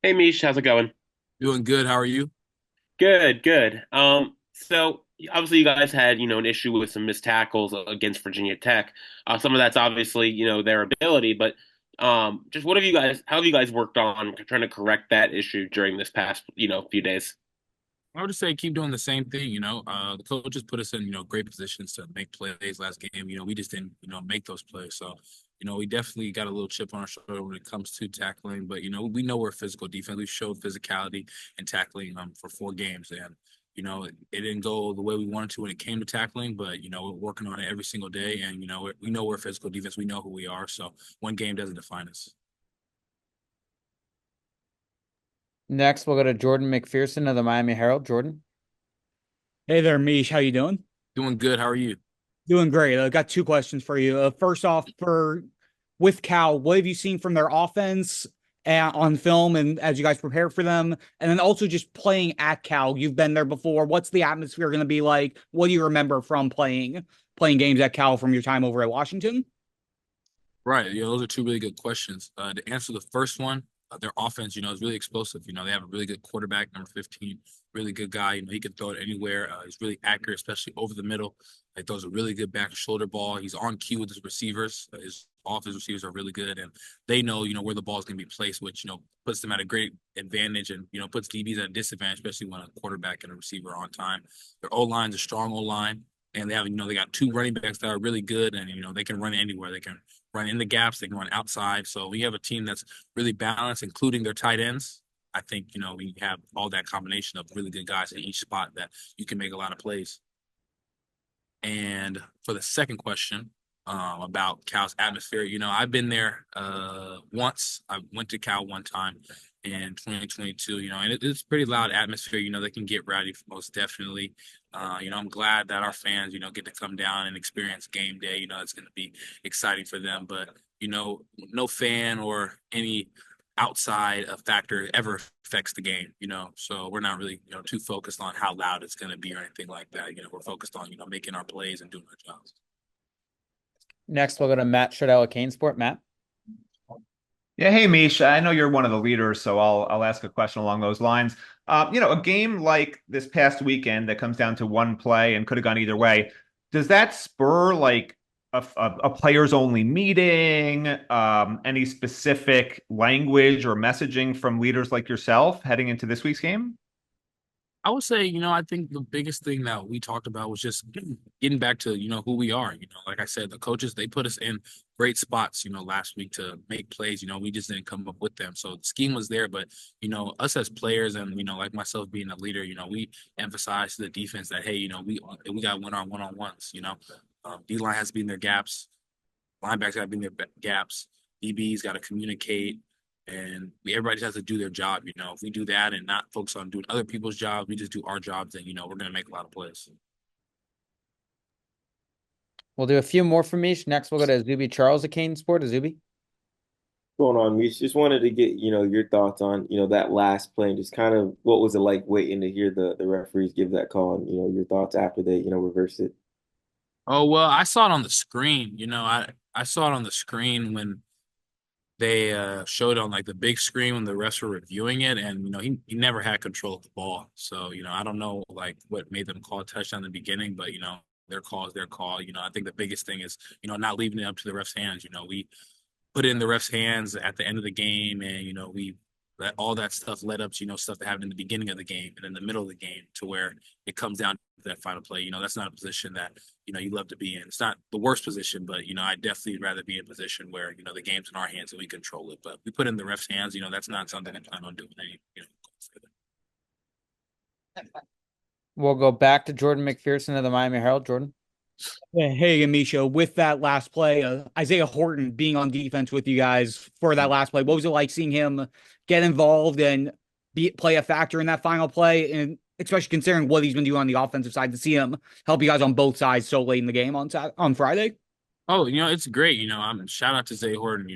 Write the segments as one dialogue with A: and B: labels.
A: Hey Mish, how's it going?
B: Doing good. How are you?
A: Good, good. So obviously you guys had, an issue with some missed tackles against Virginia Tech. Some of that's obviously, their ability, but just how have you guys worked on trying to correct that issue during this past, few days?
B: I would just say keep doing the same thing. The coaches put us in great positions to make plays last game. We just didn't make those plays. So we definitely got a little chip on our shoulder when it comes to tackling. But we know we're a physical defense. We've showed physicality and tackling for 4 games, and it didn't go the way we wanted to when it came to tackling. But we're working on it every single day, and we know we're a physical defense. We know who we are. So one game doesn't define us.
C: Next, we'll go to Jordan McPherson of the Miami Herald. Jordan.
D: Hey there, Mish. How you doing?
B: Doing good. How are you?
D: Doing great. I got two questions for you. First off, for with Cal, what have you seen from their offense on film and as you guys prepare for them? And then also just playing at Cal. You've been there before. What's the atmosphere going to be like? What do you remember from playing games at Cal from your time over at Washington?
B: Right. Those are two really good questions. To answer the first one, their offense, is really explosive. They have a really good quarterback, number 15, really good guy. He can throw it anywhere. He's really accurate, especially over the middle. He throws a really good back shoulder ball. He's on cue with his receivers. All of his receivers are really good, and they know, where the ball is going to be placed, which, puts them at a great advantage and, puts DBs at a disadvantage, especially when a quarterback and a receiver are on time. Their O-line's a strong O-line. And they got two running backs that are really good, and they can run anywhere. They can run in the gaps, they can run outside. So we have a team that's really balanced, including their tight ends. I think we have all that combination of really good guys at each spot that you can make a lot of plays. And for the second question, about Cal's atmosphere, I've been there once. I went to Cal one time in 2022, and it's pretty loud atmosphere. They can get rowdy most definitely. I'm glad that our fans, get to come down and experience game day. It's going to be exciting for them. But no fan or any outside factor ever affects the game. So we're not really too focused on how loud it's going to be or anything like that. We're focused on making our plays and doing our jobs.
C: Next, we'll go to Matt Shardell of Kane Sport. Matt.
E: Yeah, hey Mish, I know you're one of the leaders, so I'll ask a question along those lines. A game like this past weekend that comes down to one play and could have gone either way, does that spur like a players only meeting? Any specific language or messaging from leaders like yourself heading into this week's game?
B: I would say, I think the biggest thing that we talked about was just getting back to, who we are. Like I said, the coaches, they put us in great spots, last week to make plays. We just didn't come up with them. So the scheme was there, but, us as players and, like myself being a leader, we emphasize to the defense that, hey, we got to win our one-on-ones, D-line has to be in their gaps, linebackers got to be in their gaps, DB's got to communicate, and everybody just has to do their job. If we do that and not focus on doing other people's jobs, we just do our jobs, then we're going to make a lot of plays.
C: We'll do a few more from Mish. Next, we'll go to Zuby Charles of Kane Sport. Zuby.
F: Going on, Mitch? Just wanted to get, your thoughts on, that last play and just kind of what was it like waiting to hear the referees give that call and, your thoughts after they, reversed it.
B: Oh well, I saw it on the screen. I saw it on the screen when they showed it on like the big screen when the refs were reviewing it, and he never had control of the ball. So I don't know like what made them call a touchdown in the beginning, but their call is their call. I think the biggest thing is not leaving it up to the refs' hands. We put it in the refs' hands at the end of the game, and we that all that stuff led up to stuff that happened in the beginning of the game and in the middle of the game to where it comes down to that final play. That's not a position that you love to be in. It's not the worst position, but I definitely rather be in a position where the game's in our hands and we control it. But we put it in the refs' hands. That's not something I plan on doing. Further.
C: We'll go back to Jordan McPherson of the Miami Herald. Jordan.
D: Hey, Amisha, with that last play, Isaiah Horton being on defense with you guys for that last play, what was it like seeing him get involved and play a factor in that final play? And especially considering what he's been doing on the offensive side, to see him help you guys on both sides so late in the game on Friday.
B: Oh, it's great. I'm shout out to Zay Horton.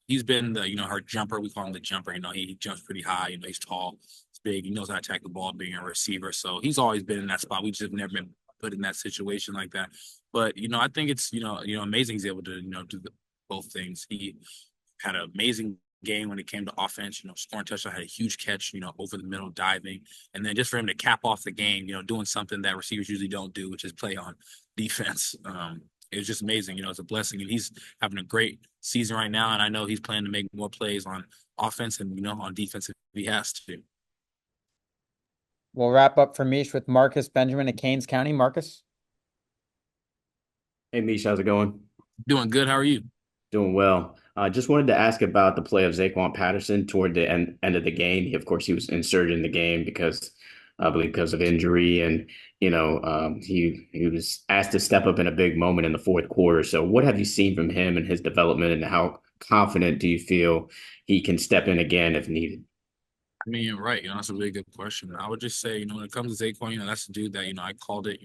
B: He's been the her jumper. We call him the jumper. He jumps pretty high. He's tall, he's big. He knows how to attack the ball, being a receiver. So he's always been in that spot. We just have never been put in that situation like that. But I think it's amazing he's able to do both things. He had an amazing game when it came to offense, scoring touchdown, had a huge catch, over the middle, diving. And then just for him to cap off the game, doing something that receivers usually don't do, which is play on defense. It was just amazing. It's a blessing. And he's having a great season right now. And I know he's planning to make more plays on offense and, on defense if he has to.
C: We'll wrap up for Mish with Marcus Benjamin at Canes County. Marcus?
G: Hey, Mish, how's it going?
B: Doing good. How are you?
G: Doing well. Just wanted to ask about the play of Zaquan Patterson toward the end of the game. Of course, he was inserted in the game because, I believe, because of injury, and he was asked to step up in a big moment in the fourth quarter. So, what have you seen from him and his development, and how confident do you feel he can step in again if needed?
B: I mean, right. That's a really good question. I would just say, when it comes to Zaquan, that's the dude that, I called it,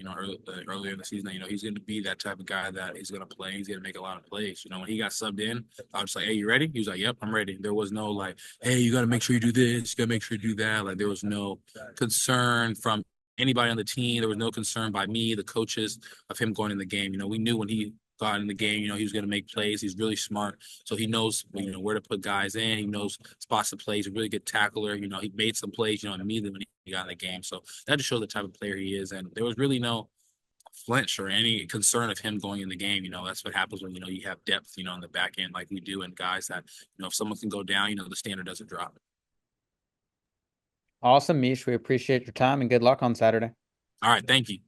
B: earlier in the season, that, he's going to be that type of guy that he's going to play. He's going to make a lot of plays. When he got subbed in, I was like, hey, you ready? He was like, yep, I'm ready. There was no like, hey, you got to make sure you do this. You got to make sure you do that. Like, there was no concern from anybody on the team. There was no concern by me, the coaches, of him going in the game. We knew when he got in the game, he was going to make plays. He's really smart. So he knows, where to put guys in. He knows spots to play. He's a really good tackler. He made some plays, immediately when he got in the game. So that just shows the type of player he is. And there was really no flinch or any concern of him going in the game. That's what happens when, you have depth, in the back end like we do, and guys that, if someone can go down, the standard doesn't drop.
C: Awesome, Mish. We appreciate your time and good luck on Saturday.
B: All right. Thank you.